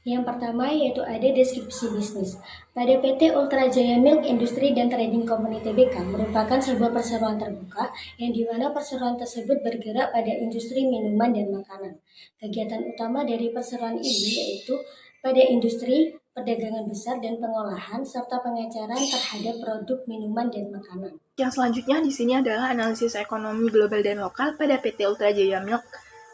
Yang pertama yaitu ada deskripsi bisnis. Pada PT Ultra Jaya Milk Industry dan Trading Company Tbk merupakan sebuah perseroan terbuka yang dimana perseroan tersebut bergerak pada industri minuman dan makanan. Kegiatan utama dari perseroan ini yaitu pada industri, perdagangan besar dan pengolahan serta pengecaran terhadap produk minuman dan makanan. Yang selanjutnya di sini adalah analisis ekonomi global dan lokal pada PT Ultra Jaya Milk.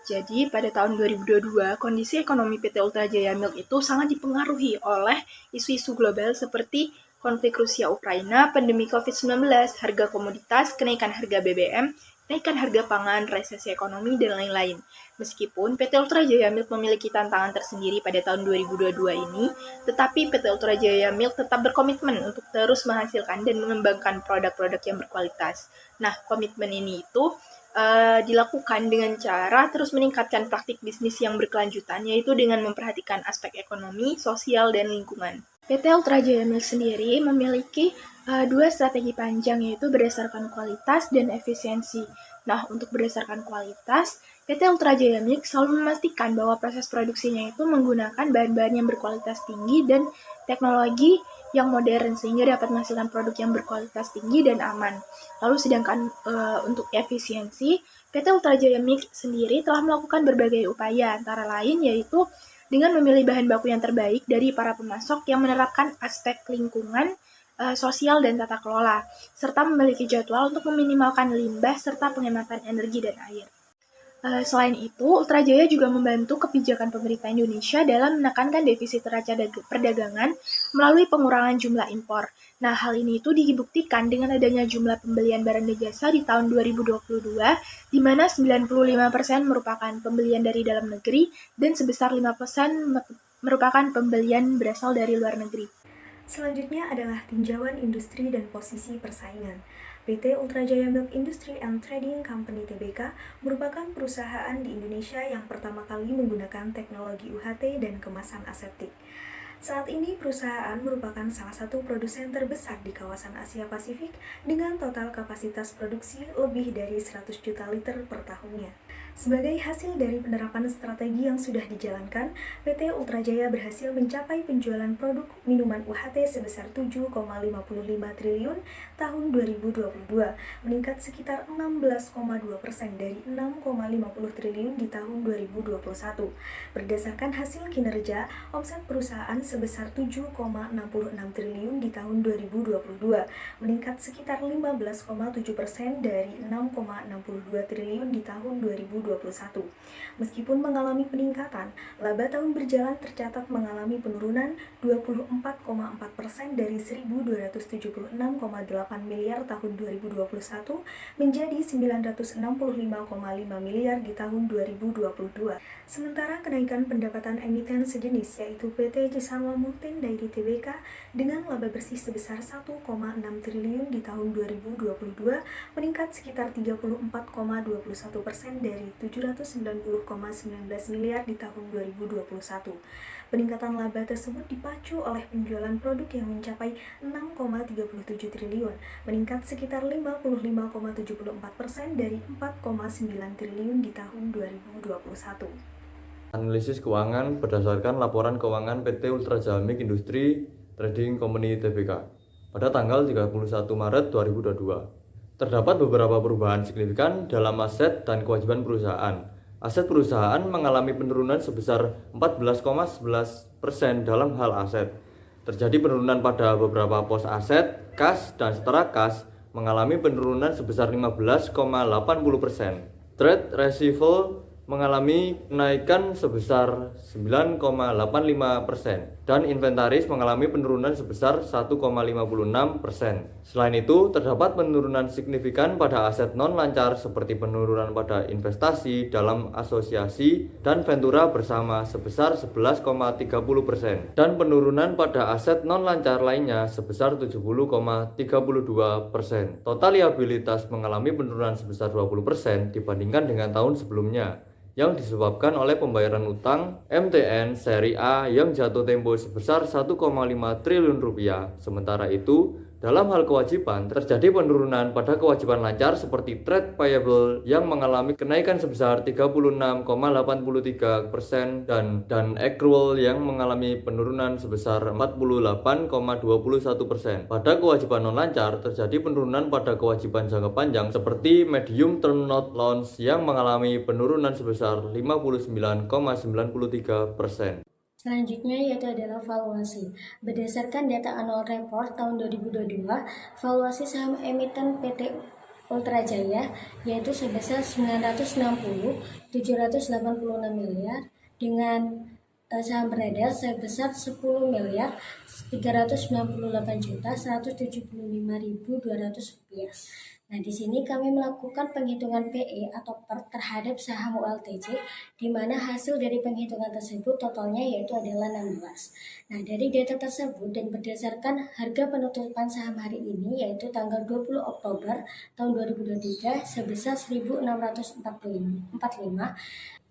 Jadi, pada tahun 2022, kondisi ekonomi PT Ultra Jaya Milk itu sangat dipengaruhi oleh isu-isu global seperti konflik Rusia Ukraina, pandemi COVID-19, harga komoditas, kenaikan harga BBM, kenaikan harga pangan, resesi ekonomi, dan lain-lain. Meskipun PT Ultra Jaya Milk memiliki tantangan tersendiri pada tahun 2022 ini, tetapi PT Ultra Jaya Milk tetap berkomitmen untuk terus menghasilkan dan mengembangkan produk-produk yang berkualitas. Nah, komitmen ini itu dilakukan dengan cara terus meningkatkan praktik bisnis yang berkelanjutan, yaitu dengan memperhatikan aspek ekonomi, sosial, dan lingkungan. PT Ultra Jaya Milk sendiri memiliki dua strategi panjang, yaitu berdasarkan kualitas dan efisiensi. Nah, untuk berdasarkan kualitas, PT Ultra Jaya Milk selalu memastikan bahwa proses produksinya itu menggunakan bahan-bahan yang berkualitas tinggi dan teknologi yang modern sehingga dapat menghasilkan produk yang berkualitas tinggi dan aman. Lalu sedangkan untuk efisiensi, PT Ultra Jaya Milk sendiri telah melakukan berbagai upaya, antara lain yaitu dengan memilih bahan baku yang terbaik dari para pemasok yang menerapkan aspek lingkungan, sosial, dan tata kelola, serta memiliki jadwal untuk meminimalkan limbah serta penghematan energi dan air. Selain itu, Ultra Jaya juga membantu kebijakan pemerintah Indonesia dalam menekankan defisit neraca perdagangan melalui pengurangan jumlah impor. Nah, hal ini itu dibuktikan dengan adanya jumlah pembelian barang dan jasa di tahun 2022, di mana 95% merupakan pembelian dari dalam negeri dan sebesar 5% merupakan pembelian berasal dari luar negeri. Selanjutnya adalah tinjauan industri dan posisi persaingan. PT Ultra Jaya Milk Industry and Trading Company Tbk merupakan perusahaan di Indonesia yang pertama kali menggunakan teknologi UHT dan kemasan aseptik. Saat ini perusahaan merupakan salah satu produsen terbesar di kawasan Asia Pasifik dengan total kapasitas produksi lebih dari 100 juta liter per tahunnya. Sebagai hasil dari penerapan strategi yang sudah dijalankan, PT Ultra Jaya berhasil mencapai penjualan produk minuman UHT sebesar 7,55 triliun tahun 2022, meningkat sekitar 16,2% dari 6,50 triliun di tahun 2021. Berdasarkan hasil kinerja, omset perusahaan sebesar 7,66 triliun di tahun 2022, meningkat sekitar 15,7% dari 6,62 triliun di tahun 2021. Meskipun mengalami peningkatan, laba tahun berjalan tercatat mengalami penurunan 24,4% dari 1.276,8 miliar tahun 2021 menjadi 965,5 miliar di tahun 2022. Sementara kenaikan pendapatan emiten sejenis yaitu PT Cisarua Multin Dairy Tbk dengan laba bersih sebesar 1,6 triliun di tahun 2022 meningkat sekitar 34,21% dari 790,19 miliar di tahun 2021. Peningkatan laba tersebut dipacu oleh penjualan produk yang mencapai 6,37 triliun, meningkat sekitar 55,74% dari 4,9 triliun di tahun 2021. Analisis keuangan berdasarkan laporan keuangan PT Ultra Jaya Milk Industry Trading Company Tbk pada tanggal 31 Maret 2022. Terdapat beberapa perubahan signifikan dalam aset dan kewajiban perusahaan. Aset perusahaan mengalami penurunan sebesar 14,11% dalam hal aset. Terjadi penurunan pada beberapa pos aset, kas, dan setara kas mengalami penurunan sebesar 15,80%. Trade receivable mengalami kenaikan sebesar 9,85% dan inventaris mengalami penurunan sebesar 1,56%. Selain itu, terdapat penurunan signifikan pada aset non-lancar seperti penurunan pada investasi dalam asosiasi dan ventura bersama sebesar 11,30% dan penurunan pada aset non-lancar lainnya sebesar 70,32%. Total liabilitas mengalami penurunan sebesar 20% dibandingkan dengan tahun sebelumnya, yang disebabkan oleh pembayaran utang MTN seri A yang jatuh tempo sebesar 1,5 triliun rupiah. Sementara itu, Dalam hal kewajiban, terjadi penurunan pada kewajiban lancar seperti trade payable yang mengalami kenaikan sebesar 36,83% dan accrual yang mengalami penurunan sebesar 48,21%. Pada kewajiban non-lancar, terjadi penurunan pada kewajiban jangka panjang seperti medium term note loans yang mengalami penurunan sebesar 59,93%. Selanjutnya yaitu adalah valuasi. Berdasarkan data annual report tahun 2022, valuasi saham emiten PT Ultra Jaya yaitu sebesar 960,786 miliar dengan saham beredar sebesar 10.398.175.200 rupiah. Nah, di sini kami melakukan penghitungan PE atau PER terhadap saham ULTJ, di mana hasil dari penghitungan tersebut totalnya yaitu adalah 16. Nah, dari data tersebut dan berdasarkan harga penutupan saham hari ini yaitu tanggal 20 Oktober tahun 2023 sebesar 1.645,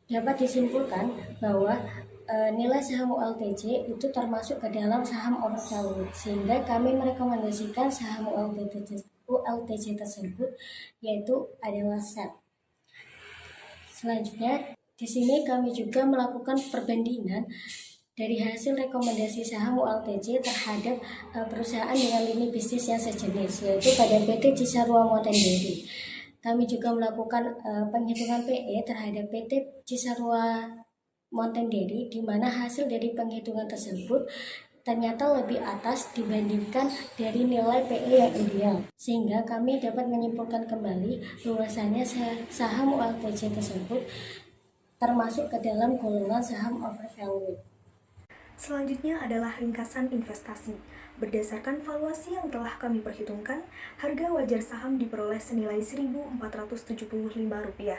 dapat disimpulkan bahwa nilai saham ULTJ itu termasuk ke dalam saham overvalued, sehingga kami merekomendasikan saham ULTJ tersebut yaitu adalah SET. Selanjutnya, di sini kami juga melakukan perbandingan dari hasil rekomendasi saham ULTJ terhadap perusahaan dengan lini bisnis yang sejenis, yaitu pada PT Cisarua Mountain Dairy. Kami juga melakukan penghitungan PE terhadap PT Cisarua Mountain Dairy, di mana hasil dari penghitungan tersebut ternyata lebih atas dibandingkan dari nilai PE yang ideal, sehingga kami dapat menyimpulkan kembali bahwasannya saham ULTJ tersebut termasuk ke dalam golongan saham overvalued. Selanjutnya adalah ringkasan investasi. Berdasarkan valuasi yang telah kami perhitungkan, harga wajar saham diperoleh senilai Rp1.475.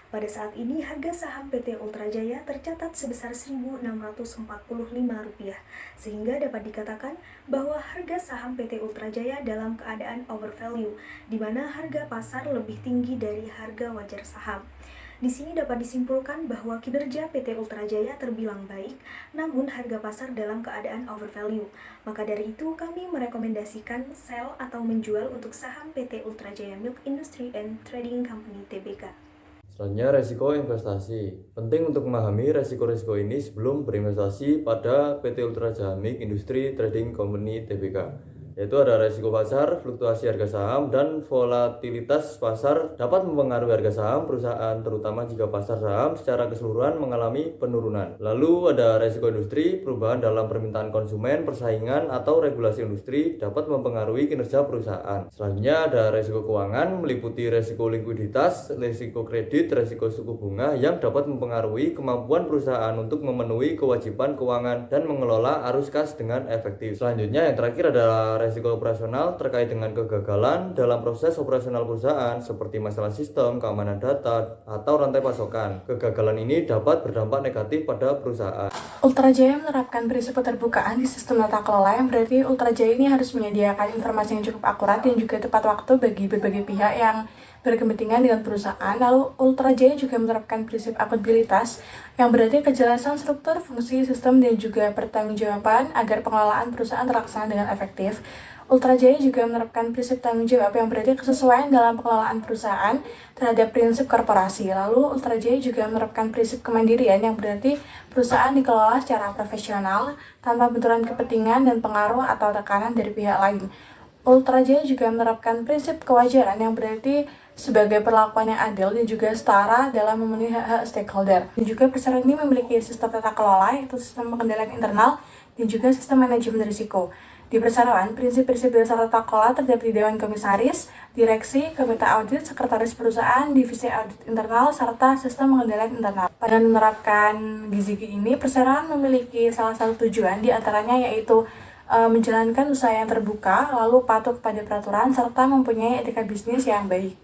Pada saat ini, harga saham PT Ultra Jaya tercatat sebesar Rp1.645, sehingga dapat dikatakan bahwa harga saham PT Ultra Jaya dalam keadaan overvalue, di mana harga pasar lebih tinggi dari harga wajar saham. Di sini dapat disimpulkan bahwa kinerja PT Ultra Jaya terbilang baik, namun harga pasar dalam keadaan overvalue. Maka dari itu, kami merekomendasikan sell atau menjual untuk saham PT Ultra Jaya Milk Industry and Trading Company Tbk. Selanjutnya, resiko investasi. Penting untuk memahami resiko-resiko ini sebelum berinvestasi pada PT Ultra Jaya Milk Industry Trading Company Tbk. Yaitu ada resiko pasar, fluktuasi harga saham, dan volatilitas pasar dapat mempengaruhi harga saham perusahaan, terutama jika pasar saham secara keseluruhan mengalami penurunan. Lalu ada resiko industri, perubahan dalam permintaan konsumen, persaingan, atau regulasi industri dapat mempengaruhi kinerja perusahaan. Selanjutnya ada resiko keuangan, meliputi resiko likuiditas, resiko kredit, resiko suku bunga yang dapat mempengaruhi kemampuan perusahaan untuk memenuhi kewajiban keuangan dan mengelola arus kas dengan efektif. Selanjutnya yang terakhir adalah resiko operasional terkait dengan kegagalan dalam proses operasional perusahaan seperti masalah sistem, keamanan data, atau rantai pasokan. Kegagalan ini dapat berdampak negatif pada perusahaan. Ultra Jaya menerapkan prinsip keterbukaan di sistem tata kelola, yang berarti Ultra Jaya ini harus menyediakan informasi yang cukup akurat dan juga tepat waktu bagi berbagai pihak yang berkepentingan dengan perusahaan. Lalu Ultra Jaya juga menerapkan prinsip akuntabilitas, yang berarti kejelasan struktur, fungsi, sistem, dan juga pertanggungjawaban agar pengelolaan perusahaan terlaksana dengan efektif. Ultra Jaya juga menerapkan prinsip tanggung jawab, yang berarti kesesuaian dalam pengelolaan perusahaan terhadap prinsip korporasi. Lalu Ultra Jaya juga menerapkan prinsip kemandirian, yang berarti perusahaan dikelola secara profesional tanpa benturan kepentingan dan pengaruh atau tekanan dari pihak lain. Ultra Jaya juga menerapkan prinsip kewajaran, yang berarti sebagai perlakuan yang adil dan juga setara dalam memenuhi hak-hak stakeholder. Dan juga perseroan ini memiliki sistem tata kelola, yaitu sistem pengendalian internal dan juga sistem manajemen risiko. Di perseroan, prinsip-prinsip dasar tata kelola terdapat di Dewan Komisaris, Direksi, Komite Audit, Sekretaris Perusahaan, Divisi Audit Internal, serta Sistem Pengendalian Internal. Pada menerapkan gizi ini, perseroan memiliki salah satu tujuan, diantaranya yaitu menjalankan usaha yang terbuka, lalu patuh pada peraturan, serta mempunyai etika bisnis yang baik.